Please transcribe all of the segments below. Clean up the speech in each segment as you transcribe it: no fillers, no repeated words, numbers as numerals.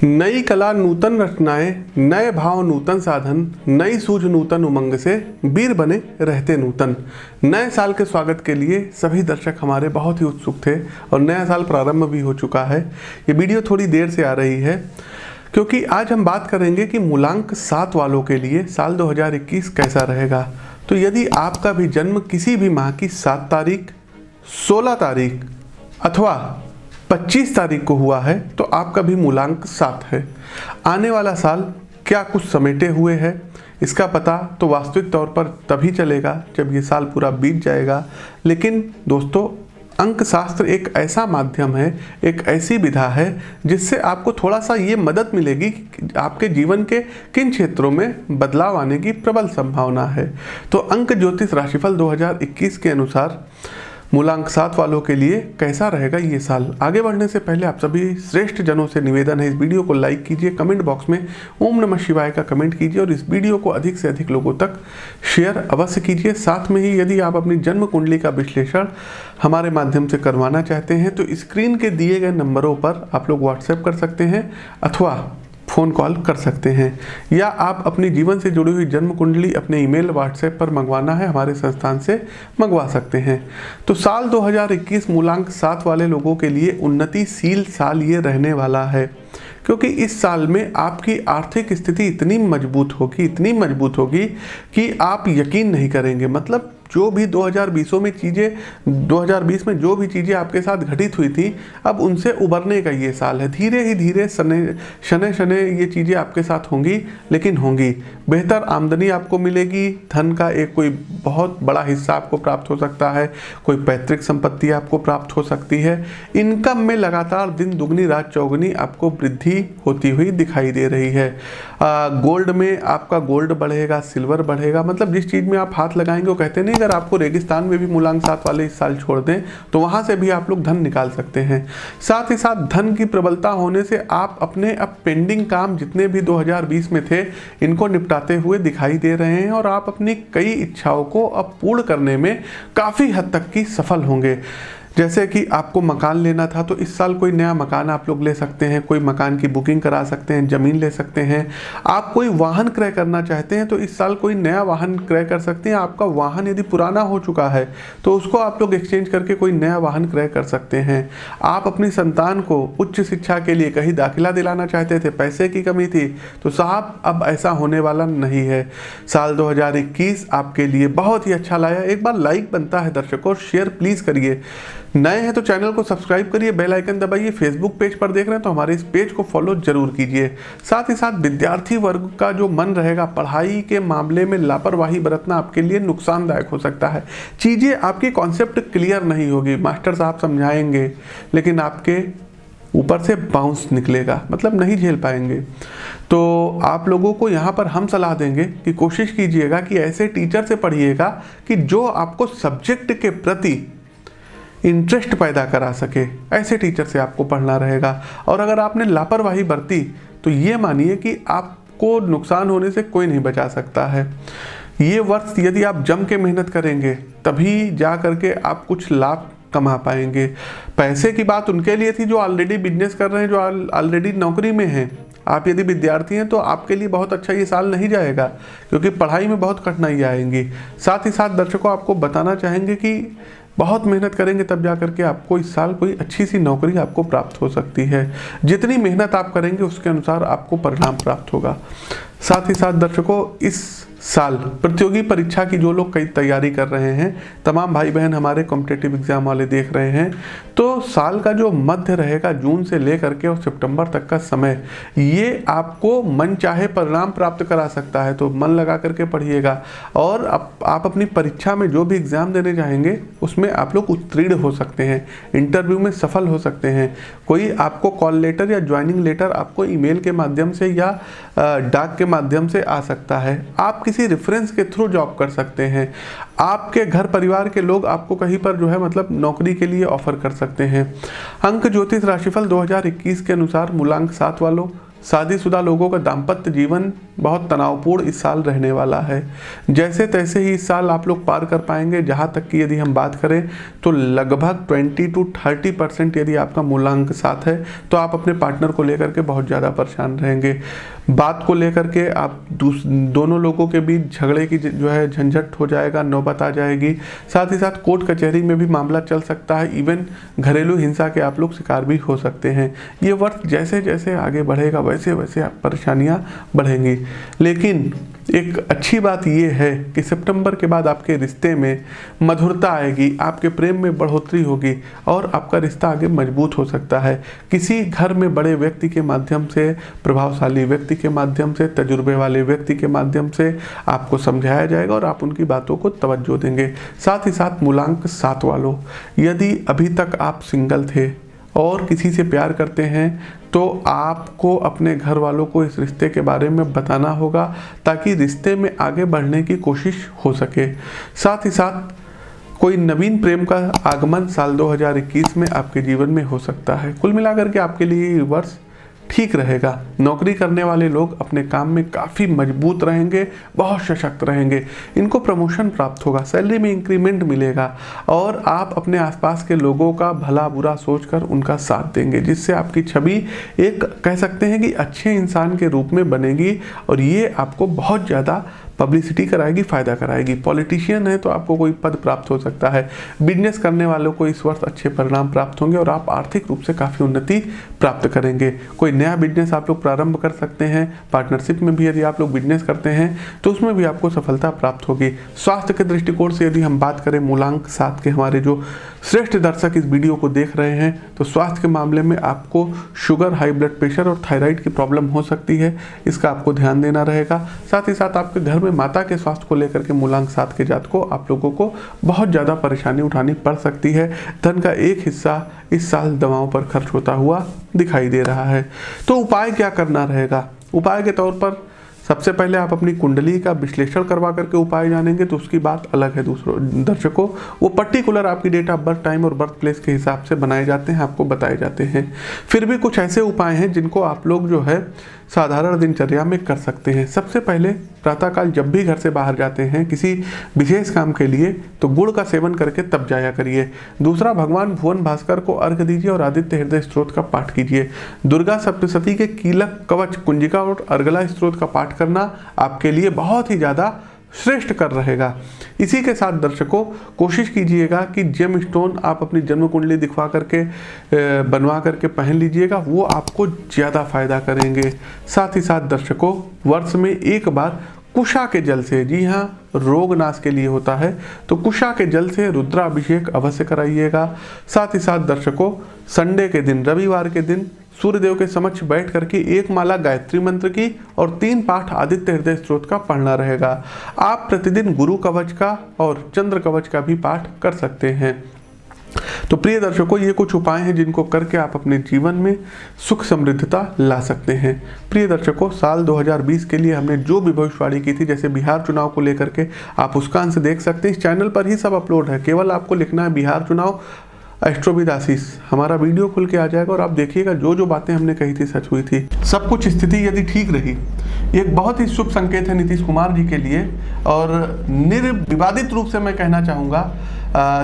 नई कला नूतन रचनाएं, नए भाव नूतन साधन, नई सूझ नूतन उमंग से वीर बने रहते नूतन। नए साल के स्वागत के लिए सभी दर्शक हमारे बहुत ही उत्सुक थे और नया साल प्रारंभ भी हो चुका है। ये वीडियो थोड़ी देर से आ रही है क्योंकि आज हम बात करेंगे कि मूलांक 7 वालों के लिए साल 2021 कैसा रहेगा। तो यदि आपका भी जन्म किसी भी माह की 7 तारीख, 16 तारीख अथवा 25 तारीख को हुआ है तो आपका भी मूलांक 7 है। आने वाला साल क्या कुछ समेटे हुए है इसका पता तो वास्तविक तौर पर तभी चलेगा जब ये साल पूरा बीत जाएगा। लेकिन दोस्तों, अंक शास्त्र एक ऐसा माध्यम है, एक ऐसी विधा है जिससे आपको थोड़ा सा ये मदद मिलेगी कि आपके जीवन के किन क्षेत्रों में बदलाव आने की प्रबल संभावना है। तो अंक ज्योतिष राशिफल 2021 के अनुसार मूलांक 7 वालों के लिए कैसा रहेगा ये साल। आगे बढ़ने से पहले आप सभी श्रेष्ठ जनों से निवेदन है, इस वीडियो को लाइक कीजिए, कमेंट बॉक्स में ओम नमः शिवाय का कमेंट कीजिए और इस वीडियो को अधिक से अधिक लोगों तक शेयर अवश्य कीजिए। साथ में ही यदि आप अपनी जन्म कुंडली का विश्लेषण हमारे माध्यम से करवाना चाहते हैं तो स्क्रीन के दिए गए नंबरों पर आप लोग व्हाट्सएप कर सकते हैं अथवा फ़ोन कॉल कर सकते हैं, या आप अपनी जीवन से जुड़ी हुई जन्म कुंडली अपने ईमेल व्हाट्सएप पर मंगवाना है हमारे संस्थान से मंगवा सकते हैं। तो साल 2021 मूलांक 7 वाले लोगों के लिए उन्नतिशील साल ये रहने वाला है क्योंकि इस साल में आपकी आर्थिक स्थिति इतनी मजबूत होगी कि आप यकीन नहीं करेंगे। मतलब जो भी 2020 में जो भी चीज़ें आपके साथ घटित हुई थी, अब उनसे उबरने का ये साल है। धीरे ही धीरे शने ये चीज़ें आपके साथ होंगी, लेकिन होंगी। बेहतर आमदनी आपको मिलेगी, धन का एक कोई बहुत बड़ा हिस्सा आपको प्राप्त हो सकता है, कोई पैतृक संपत्ति आपको प्राप्त हो सकती है। इनकम में लगातार दिन दुगनी रात चौगुनी आपको वृद्धि होती हुई दिखाई दे रही है। गोल्ड में आपका गोल्ड बढ़ेगा, सिल्वर बढ़ेगा। मतलब जिस चीज़ में आप हाथ लगाएंगे वो कहते नहीं, अगर आपको रेगिस्तान में भी मूलांक 7 वाले इस साल छोड़ दें तो वहां से भी आप लोग धन निकाल सकते हैं। साथ ही साथ धन की प्रबलता होने से आप अपने अब पेंडिंग काम जितने भी 2020 में थे इनको निपटाते हुए दिखाई दे रहे हैं और आप अपनी कई इच्छाओं को अब पूर्ण करने में काफ़ी हद तक की सफल होंगे। जैसे कि आपको मकान लेना था तो इस साल कोई नया मकान आप लोग ले सकते हैं, कोई मकान की बुकिंग करा सकते हैं, ज़मीन ले सकते हैं। आप कोई वाहन क्रय करना चाहते हैं तो इस साल कोई नया वाहन क्रय कर सकते हैं। आपका वाहन यदि पुराना हो चुका है तो उसको आप लोग एक्सचेंज करके कोई नया वाहन क्रय कर सकते हैं। आप अपनी संतान को उच्च शिक्षा के लिए कहीं दाखिला दिलाना चाहते थे, पैसे की कमी थी, तो साहब अब ऐसा होने वाला नहीं है। साल 2021 आपके लिए बहुत ही अच्छा लाया। एक बार लाइक बनता है दर्शकों, शेयर प्लीज़ करिए। नए हैं तो चैनल को सब्सक्राइब करिए, बेल आइकन दबाइए। फेसबुक पेज पर देख रहे हैं तो हमारे इस पेज को फॉलो जरूर कीजिए। साथ ही साथ विद्यार्थी वर्ग का जो मन रहेगा, पढ़ाई के मामले में लापरवाही बरतना आपके लिए नुकसानदायक हो सकता है। चीज़ें आपकी कॉन्सेप्ट क्लियर नहीं होगी, मास्टर साहब समझाएंगे लेकिन आपके ऊपर से बाउंस निकलेगा, मतलब नहीं झेल पाएंगे। तो आप लोगों को यहाँ पर हम सलाह देंगे कि कोशिश कीजिएगा कि ऐसे टीचर से पढ़िएगा कि जो आपको सब्जेक्ट के प्रति इंटरेस्ट पैदा करा सके, ऐसे टीचर से आपको पढ़ना रहेगा। और अगर आपने लापरवाही बरती तो ये मानिए कि आपको नुकसान होने से कोई नहीं बचा सकता है। ये वर्ष यदि आप जम के मेहनत करेंगे तभी जा करके आप कुछ लाभ कमा पाएंगे। पैसे की बात उनके लिए थी जो ऑलरेडी बिजनेस कर रहे हैं, जो ऑलरेडी नौकरी में हैं। आप यदि विद्यार्थी हैं तो आपके लिए बहुत अच्छा ये साल नहीं जाएगा क्योंकि पढ़ाई में बहुत कठिनाई आएंगी। साथ ही साथ दर्शकों आपको बताना चाहेंगे कि बहुत मेहनत करेंगे तब जा करके आपको इस साल कोई अच्छी सी नौकरी आपको प्राप्त हो सकती है। जितनी मेहनत आप करेंगे उसके अनुसार आपको परिणाम प्राप्त होगा। साथ ही साथ दर्शकों, इस साल प्रतियोगी परीक्षा की जो लोग कई तैयारी कर रहे हैं, तमाम भाई बहन हमारे कॉम्पिटिटिव एग्जाम वाले देख रहे हैं, तो साल का जो मध्य रहेगा जून से लेकर के और सितंबर तक का समय, ये आपको मन चाहे परिणाम प्राप्त करा सकता है। तो मन लगा करके पढ़िएगा और आप अपनी परीक्षा में जो भी एग्ज़ाम देने जाएंगे उसमें आप लोग उत्तीर्ण हो सकते हैं, इंटरव्यू में सफल हो सकते हैं। कोई आपको कॉल लेटर या ज्वाइनिंग लेटर आपको ईमेल के माध्यम से या डाक के माध्यम से आ सकता है। आप किसी रेफरेंस के थ्रू जॉब कर सकते हैं। आपके घर परिवार के लोग आपको कहीं पर जो है मतलब नौकरी के लिए ऑफर कर सकते हैं। अंक ज्योतिष राशिफल 2021 के अनुसार मूलांक 7 वालों शादीशुदा लोगों का दाम्पत्य जीवन बहुत तनावपूर्ण इस साल रहने वाला है। जैसे तैसे ही इस साल आप लोग पार कर पाएंगे। जहाँ तक कि यदि हम बात करें तो लगभग 20 to 30% यदि आपका मूलांक 7 है तो आप अपने पार्टनर को लेकर के बहुत ज़्यादा परेशान रहेंगे। बात को लेकर के आप दोनों लोगों के बीच झगड़े की जो है झंझट हो जाएगा, नौबत आ जाएगी। साथ ही साथ कोर्ट कचहरी में भी मामला चल सकता है। इवन घरेलू हिंसा के आप लोग शिकार भी हो सकते हैं। ये वर्ष जैसे जैसे आगे बढ़ेगा वैसे वैसे परेशानियां बढ़ेंगी। लेकिन एक अच्छी बात यह है कि सितंबर के बाद आपके रिश्ते में मधुरता आएगी, आपके प्रेम में बढ़ोतरी होगी और आपका रिश्ता आगे मजबूत हो सकता है। किसी घर में बड़े व्यक्ति के माध्यम से, प्रभावशाली व्यक्ति के माध्यम से, तजुर्बे वाले व्यक्ति के माध्यम से आपको समझाया जाएगा और आप उनकी बातों को तवज्जो देंगे। साथ ही साथ मूलांक 7 वालों, यदि अभी तक आप सिंगल थे और किसी से प्यार करते हैं तो आपको अपने घर वालों को इस रिश्ते के बारे में बताना होगा ताकि रिश्ते में आगे बढ़ने की कोशिश हो सके। साथ ही साथ कोई नवीन प्रेम का आगमन साल 2021 में आपके जीवन में हो सकता है। कुल मिलाकर के आपके लिए ये वर्ष ठीक रहेगा। नौकरी करने वाले लोग अपने काम में काफ़ी मजबूत रहेंगे, बहुत सशक्त रहेंगे। इनको प्रमोशन प्राप्त होगा, सैलरी में इंक्रीमेंट मिलेगा और आप अपने आसपास के लोगों का भला बुरा सोचकर उनका साथ देंगे, जिससे आपकी छवि एक कह सकते हैं कि अच्छे इंसान के रूप में बनेगी और ये आपको बहुत ज़्यादा पब्लिसिटी कराएगी, फ़ायदा कराएगी। पॉलिटिशियन है तो आपको कोई पद प्राप्त हो सकता है। बिजनेस करने वालों को इस वर्ष अच्छे परिणाम प्राप्त होंगे और आप आर्थिक रूप से काफ़ी उन्नति प्राप्त करेंगे। कोई नया बिजनेस आप लोग प्रारंभ कर सकते हैं। पार्टनरशिप में भी यदि आप लोग बिजनेस करते हैं तो उसमें भी आपको सफलता प्राप्त होगी। स्वास्थ्य के दृष्टिकोण से यदि हम बात करें, मूलांक 7 के हमारे जो श्रेष्ठ दर्शक इस वीडियो को देख रहे हैं तो स्वास्थ्य के मामले में आपको शुगर, हाई ब्लड प्रेशर और थायराइड की प्रॉब्लम हो सकती है। इसका आपको ध्यान देना रहेगा। साथ ही साथ आपके घर में माता के स्वास्थ्य को लेकर के मूलांक 7 के जात को आप लोगों को बहुत ज़्यादा परेशानी उठानी पड़ सकती है। धन का एक हिस्सा इस साल दवाओं पर खर्च होता हुआ दिखाई दे रहा है। तो उपाय क्या करना रहेगा? उपाय के तौर पर सबसे पहले आप अपनी कुंडली का विश्लेषण करवा करके उपाय जानेंगे तो उसकी बात अलग है। दूसरों दर्शकों, वो पर्टिकुलर आपकी डेट ऑफ बर्थ, टाइम और बर्थ प्लेस के हिसाब से बनाए जाते हैं, आपको बताए जाते हैं। फिर भी कुछ ऐसे उपाय हैं जिनको आप लोग जो है साधारण दिनचर्या में कर सकते हैं। सबसे पहले प्रातःकाल जब भी घर से बाहर जाते हैं किसी विशेष काम के लिए तो गुड़ का सेवन करके तब जाया करिए। दूसरा, भगवान भुवन भास्कर को अर्घ्य दीजिए और आदित्य हृदय स्त्रोत का पाठ कीजिए। दुर्गा सप्तशती के कीलक, कवच, कुंजिका और अर्गला स्त्रोत का पाठ करना आपके लिए बहुत ही ज़्यादा श्रेष्ठ कर रहेगा। इसी के साथ दर्शकों, कोशिश कीजिएगा कि जेम स्टोन आप अपनी जन्म कुंडली दिखवा करके बनवा करके पहन लीजिएगा, वो आपको ज़्यादा फायदा करेंगे। साथ ही साथ दर्शकों, वर्ष में एक बार कुशा के जल से, जी हाँ, रोग नाश के लिए होता है, तो कुशा के जल से रुद्राभिषेक अवश्य कराइएगा। साथ ही साथ दर्शकों, संडे के दिन, रविवार के दिन सूर्यदेव के समक्ष बैठ करके 1 माला गायत्री मंत्र की और 3 पाठ आदित्य हृदय स्त्रोत का पढ़ना रहेगा। आप प्रतिदिन गुरु कवच का और चंद्र कवच का भी पाठ कर सकते हैं। तो प्रिय दर्शकों, ये कुछ उपाय हैं जिनको करके आप अपने जीवन में सुख समृद्धता ला सकते हैं। प्रिय दर्शकों, साल 2020 के लिए हमने जो भी भविष्यवाणी की थी, जैसे बिहार चुनाव को लेकर के, आप उसका अंश देख सकते हैं। इस चैनल पर ही सब अपलोड है। केवल आपको लिखना है बिहार चुनाव एस्ट्रोविद आशीष, हमारा वीडियो खुल के आ जाएगा और आप देखिएगा जो जो बातें हमने कही थी सच हुई थी। सब कुछ स्थिति यदि ठीक रही, एक बहुत ही शुभ संकेत है नीतीश कुमार जी के लिए। और निर्विवादित रूप से मैं कहना चाहूँगा,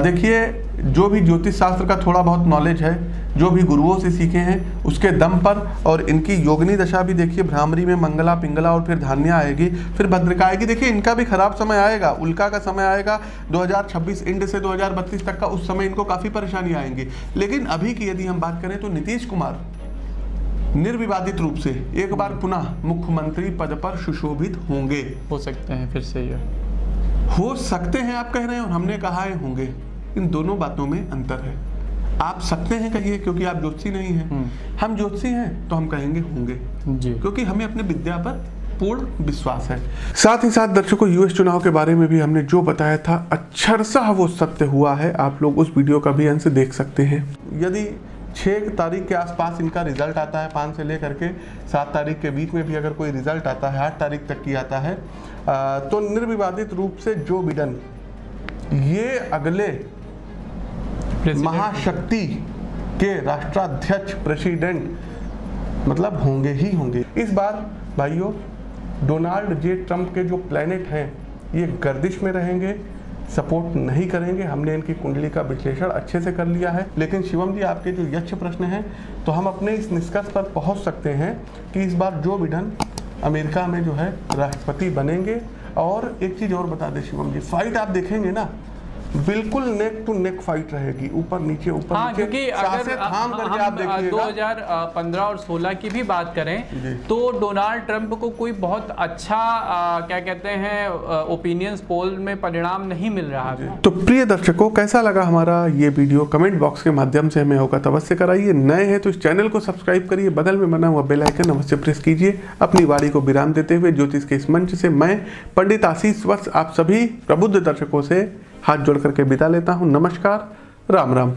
देखिए, जो भी ज्योतिष शास्त्र का थोड़ा बहुत नॉलेज है, जो भी गुरुओं से सीखे हैं उसके दम पर, और इनकी योगिनी दशा भी देखिए, भ्रामरी में मंगला, पिंगला और फिर धान्या आएगी, फिर भद्रिका आएगी। देखिए, इनका भी खराब समय आएगा, उल्का का समय आएगा 2026 इंड से 2032 तक का। उस समय इनको काफ़ी परेशानी आएंगी। लेकिन अभी की यदि हम बात करें तो नीतीश कुमार निर्विवादित रूप से एक बार पुनः मुख्यमंत्री पद पर सुशोभित होंगे। हो सकते हैं, फिर से ये हो सकते हैं आप कह रहे हैं और हमने कहा है होंगे। इन दोनों बातों में अंतर है। आप सकते हैं कहिए क्योंकि आप ज्योतिषी नहीं हैं, हम ज्योतिषी हैं तो हम कहेंगे होंगे जी, क्योंकि हमें अपने विद्या पर पूर्ण विश्वास है। साथ ही साथ दर्शकों, यूएस चुनाव के बारे में भी हमने जो बताया था अक्षरशः वो सत्य हुआ है। आप लोग उस वीडियो का भी अंश देख सकते हैं। यदि 6 तारीख के आसपास इनका रिजल्ट आता है, 5 से लेकर के 7 तारीख के बीच में भी अगर कोई रिजल्ट आता है, 8 तारीख तक की आता है, तो निर्विवादित रूप से जो बिडेन ये अगले महाशक्ति के राष्ट्राध्यक्ष, प्रेसिडेंट मतलब होंगे ही होंगे। इस बार भाइयों डोनाल्ड जे ट्रंप के जो प्लैनेट हैं ये गर्दिश में रहेंगे, सपोर्ट नहीं करेंगे। हमने इनकी कुंडली का विश्लेषण अच्छे से कर लिया है। लेकिन शिवम जी, आपके जो यक्ष प्रश्न हैं, तो हम अपने इस निष्कर्ष पर पहुंच सकते हैं कि इस बार जो बिडेन अमेरिका में जो है राष्ट्रपति बनेंगे। और एक चीज़ और बता दें शिवम जी, फाइट आप देखेंगे ना, बिल्कुल नेक टू नेक फाइट रहेगी, ऊपर नीचे ऊपर हाँ, नीचे, क्योंकि अगर थाम करके आप हम देखिएगा। 2015 और 16 की भी बात करें तो डोनाल्ड ट्रंप को कोई बहुत अच्छा क्या कहते हैं ओपिनियंस पोल में परिणाम नहीं मिल रहा है। तो प्रिय दर्शकों, कैसा लगा हमारा ये वीडियो? कमेंट बॉक्स के माध्यम से हमें अवगत अवश्य कराइए। नए हैं तो इस चैनल को सब्सक्राइब करिए, बगल में बना हुआ बेल आइकन अवश्य प्रेस कीजिए। अपनी वाणी को विराम देते हुए ज्योतिष के इस मंच से मैं पंडित आशीष वत्स आप सभी प्रबुद्ध दर्शकों से हाथ जोड़ करके विदा लेता हूं। नमस्कार, राम राम।